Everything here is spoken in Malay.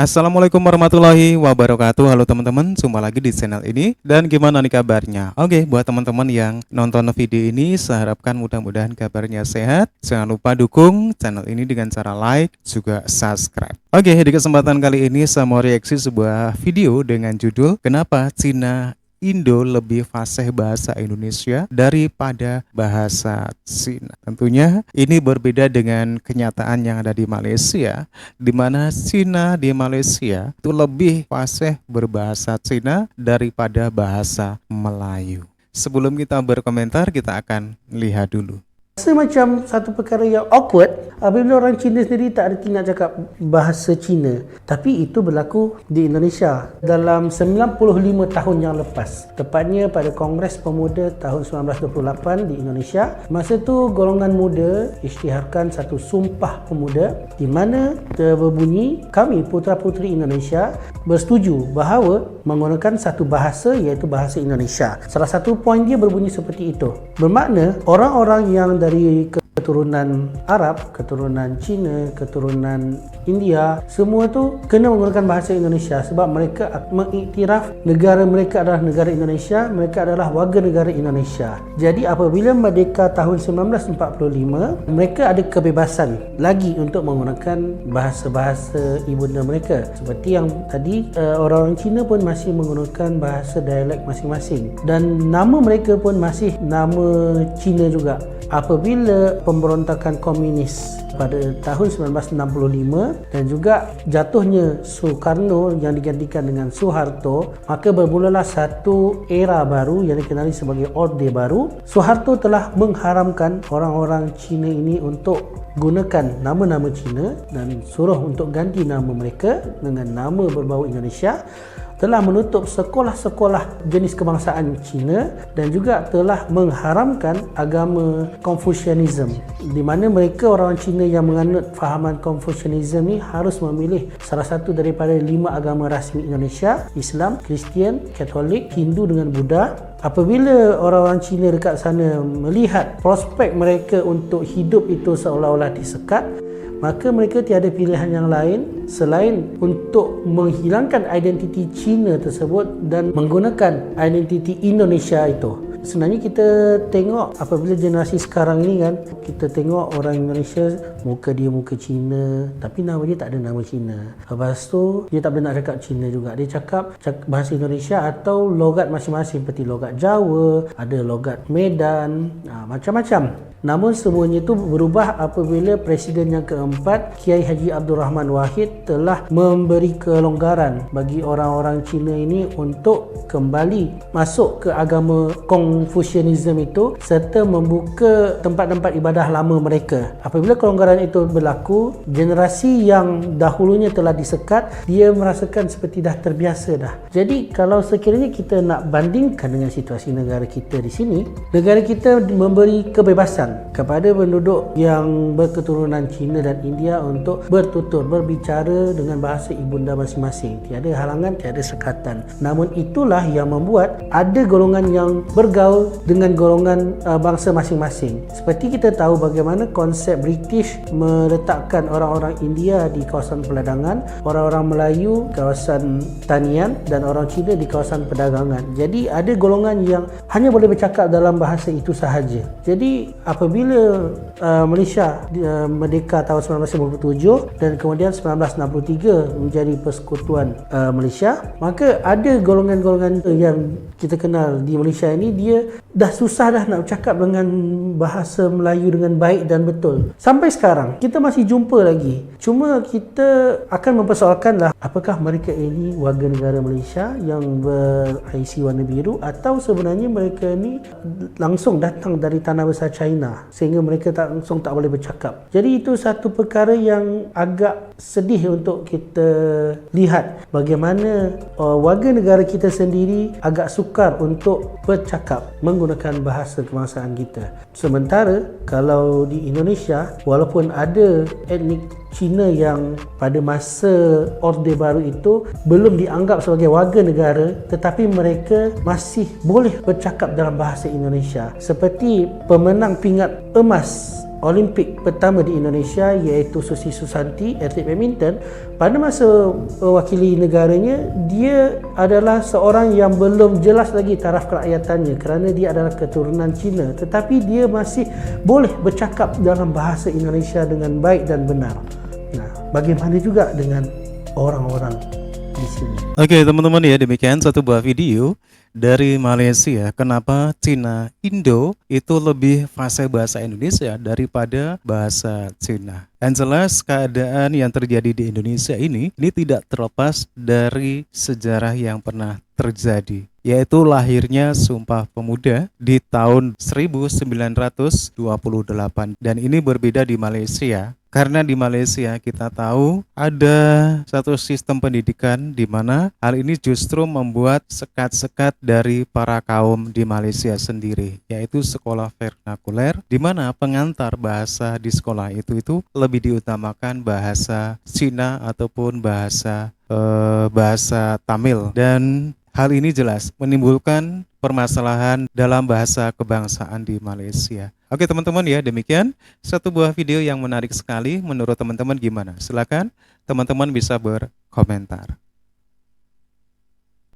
Assalamualaikum warahmatullahi wabarakatuh. Halo teman-teman, jumpa lagi di channel ini. Dan gimana nih kabarnya? Oke, buat teman-teman yang nonton video ini, saya harapkan mudah-mudahan kabarnya sehat. Jangan lupa dukung channel ini dengan cara like, juga subscribe. Oke, di kesempatan kali ini saya mau reaksi sebuah video dengan judul Kenapa Cina Indo lebih fasih bahasa Indonesia daripada bahasa Cina. Tentunya ini berbeda dengan kenyataan yang ada di Malaysia, di mana Cina di Malaysia itu lebih fasih berbahasa Cina daripada bahasa Melayu. Sebelum kita berkomentar, kita akan lihat dulu. Rasa macam satu perkara yang awkward apabila orang Cina sendiri tak reti nak cakap bahasa Cina. Tapi itu berlaku di Indonesia dalam 95 tahun yang lepas. Tepatnya pada Kongres Pemuda tahun 1928 di Indonesia. Masa itu golongan muda isytiharkan satu sumpah pemuda di mana berbunyi kami putera-puteri Indonesia bersetuju bahawa menggunakan satu bahasa iaitu bahasa Indonesia. Salah satu poin dia berbunyi seperti itu. Bermakna orang-orang yang dari keturunan Arab, keturunan Cina, keturunan India, semua tu kena menggunakan bahasa Indonesia sebab mereka mengiktiraf negara mereka adalah negara Indonesia, mereka adalah warga negara Indonesia. Jadi apabila merdeka tahun 1945, mereka ada kebebasan lagi untuk menggunakan bahasa-bahasa ibunda mereka. Seperti yang tadi, orang-orang Cina pun masih menggunakan bahasa dialek masing-masing dan nama mereka pun masih nama Cina juga. Apabila pemberontakan komunis pada tahun 1965 dan juga jatuhnya Sukarno yang digantikan dengan Suharto, maka bermulalah satu era baru yang dikenali sebagai Orde Baru. Suharto telah mengharamkan orang-orang Cina ini untuk gunakan nama-nama Cina dan suruh untuk ganti nama mereka dengan nama berbau Indonesia, telah menutup sekolah-sekolah jenis kebangsaan Cina dan juga telah mengharamkan agama Confucianism, di mana mereka orang Cina yang menganut fahaman Confucianism ni harus memilih salah satu daripada 5 agama rasmi Indonesia: Islam, Kristian, Katolik, Hindu dengan Buddha. Apabila orang-orang Cina dekat sana melihat prospek mereka untuk hidup itu seolah-olah disekat, maka mereka tiada pilihan yang lain selain untuk menghilangkan identiti Cina tersebut dan menggunakan identiti Indonesia itu. Sebenarnya kita tengok apabila generasi sekarang ini kan, kita tengok orang Indonesia muka dia muka Cina tapi nama dia tak ada nama Cina. Lepas tu dia tak boleh nak cakap Cina juga, dia cakap bahasa Indonesia atau logat masing-masing seperti logat Jawa, ada logat Medan, macam-macam. Namun semuanya itu berubah apabila Presiden yang keempat, Kiai Haji Abdul Rahman Wahid, telah memberi kelonggaran bagi orang-orang Cina ini untuk kembali masuk ke agama Confucianism itu serta membuka tempat-tempat ibadah lama mereka. Apabila kelonggaran itu berlaku, generasi yang dahulunya telah disekat, dia merasakan seperti dah terbiasa dah. Jadi kalau sekiranya kita nak bandingkan dengan situasi negara kita di sini, negara kita memberi kebebasan kepada penduduk yang berketurunan Cina dan India untuk bertutur, berbicara dengan bahasa ibunda masing-masing. Tiada halangan, tiada sekatan. Namun itulah yang membuat ada golongan yang bergaul dengan golongan bangsa masing-masing. Seperti kita tahu bagaimana konsep British meletakkan orang-orang India di kawasan perdagangan, orang-orang Melayu kawasan tanian dan orang Cina di kawasan perdagangan. Jadi ada golongan yang hanya boleh bercakap dalam bahasa itu sahaja. Jadi apabila Malaysia merdeka tahun 1957 dan kemudian 1963 menjadi persekutuan Malaysia, maka ada golongan-golongan yang kita kenal di Malaysia ini, dia dah susah dah nak bercakap dengan bahasa Melayu dengan baik dan betul. Sampai sekarang kita masih jumpa lagi. Cuma kita akan mempersoalkanlah apakah mereka ini warga negara Malaysia yang ber-IC warna biru atau sebenarnya mereka ni langsung datang dari tanah besar China sehingga mereka langsung tak boleh bercakap. Jadi itu satu perkara yang agak sedih untuk kita lihat bagaimana warga negara kita sendiri agak sukar untuk bercakap menggunakan bahasa kebangsaan kita. Sementara kalau di Indonesia, walaupun ada etnik Cina yang pada masa Orde Baru itu belum dianggap sebagai warga negara, tetapi mereka masih boleh bercakap dalam bahasa Indonesia. Seperti pemenang pingat emas Olimpik pertama di Indonesia iaitu Susi Susanti, atlet badminton. Pada masa mewakili negaranya, dia adalah seorang yang belum jelas lagi taraf kerajaatannya kerana dia adalah keturunan Cina, tetapi dia masih boleh bercakap dalam bahasa Indonesia dengan baik dan benar. Nah, bagaimana juga dengan orang-orang di sini? Oke teman-teman ya, demikian satu buah video dari Malaysia. Kenapa Cina Indo itu lebih fasih bahasa Indonesia daripada bahasa Cina. Dan jelas keadaan yang terjadi di Indonesia ini tidak terlepas dari sejarah yang pernah terjadi, yaitu lahirnya Sumpah Pemuda di tahun 1928. Dan ini berbeda di Malaysia. Karena di Malaysia kita tahu ada satu sistem pendidikan di mana hal ini justru membuat sekat-sekat dari para kaum di Malaysia sendiri, yaitu sekolah vernakuler, di mana pengantar bahasa di sekolah itu lebih diutamakan bahasa Cina ataupun bahasa Tamil. Dan hal ini jelas menimbulkan permasalahan dalam bahasa kebangsaan di Malaysia. Oke teman-teman ya, demikian satu buah video yang menarik sekali. Menurut teman-teman gimana? Silakan teman-teman bisa berkomentar.